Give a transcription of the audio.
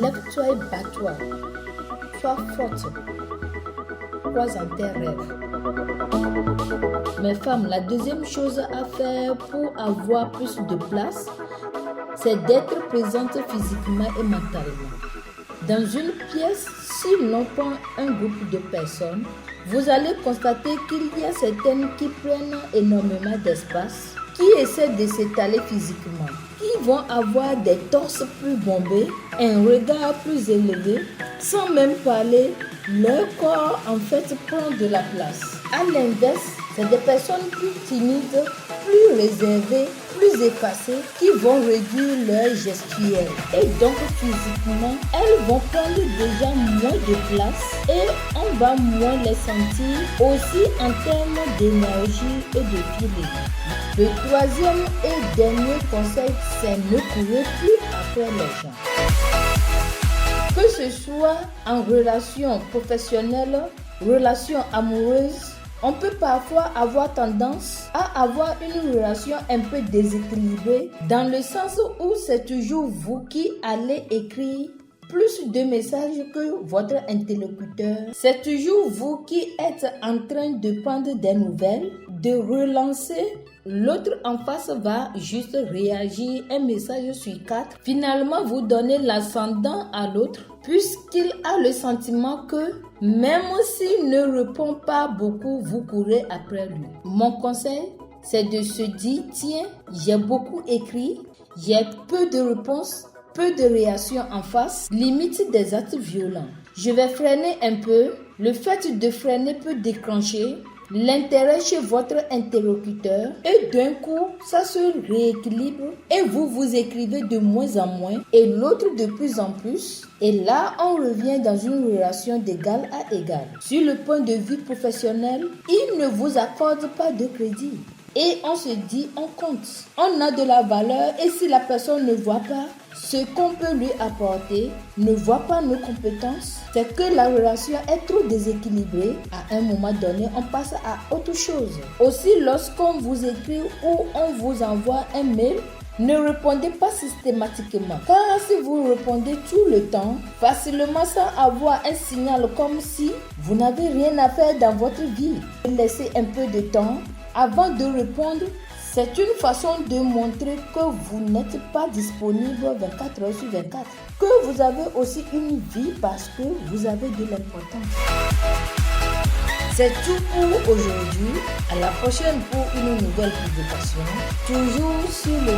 Lève-toi et bats-toi. Sois forte. Crois en tes rêves. Mes femmes, la deuxième chose à faire pour avoir plus de place, c'est d'être présente physiquement et mentalement. Dans une pièce, si l'on prend un groupe de personnes, vous allez constater qu'il y a certaines qui prennent énormément d'espace, qui essaient de s'étaler physiquement, qui vont avoir des torses plus bombés, un regard plus élevé, sans même parler, leur corps en fait prend de la place. À l'inverse, c'est des personnes plus timides, plus réservées, plus effacées qui vont réduire leur gestuelle. Et donc physiquement, elles vont prendre déjà moins de place et on va moins les sentir aussi en termes d'énergie et de feeling. Le troisième et dernier conseil, c'est ne courir plus après les gens. Que ce soit en relation professionnelle, relation amoureuse, on peut parfois avoir tendance à avoir une relation un peu déséquilibrée dans le sens où c'est toujours vous qui allez écrire plus de messages que votre interlocuteur. C'est toujours vous qui êtes en train de prendre des nouvelles, de relancer. L'autre en face va juste réagir un message sur 4. Finalement, vous donnez l'ascendant à l'autre puisqu'il a le sentiment que même s'il ne répond pas beaucoup, vous courez après lui. Mon conseil, c'est de se dire, tiens, j'ai beaucoup écrit, j'ai peu de réponses, peu de réactions en face, limite des actes violents. Je vais freiner un peu. Le fait de freiner peut déclencher l'intérêt chez votre interlocuteur et d'un coup, ça se rééquilibre et vous vous écrivez de moins en moins et l'autre de plus en plus. Et là, on revient dans une relation d'égal à égal. Sur le point de vue professionnel, il ne vous accorde pas de crédit. Et on se dit, on compte. On a de la valeur et si la personne ne voit pas ce qu'on peut lui apporter, ne voit pas nos compétences, c'est que la relation est trop déséquilibrée. À un moment donné, on passe à autre chose. Aussi, lorsqu'on vous écrit ou on vous envoie un mail, ne répondez pas systématiquement. Car si vous répondez tout le temps, facilement sans avoir un signal comme si vous n'avez rien à faire dans votre vie, laissez un peu de temps avant de répondre. C'est une façon de montrer que vous n'êtes pas disponible 24 heures sur 24. Que vous avez aussi une vie parce que vous avez de l'importance. C'est tout pour aujourd'hui. À la prochaine pour une nouvelle publication. Toujours sur le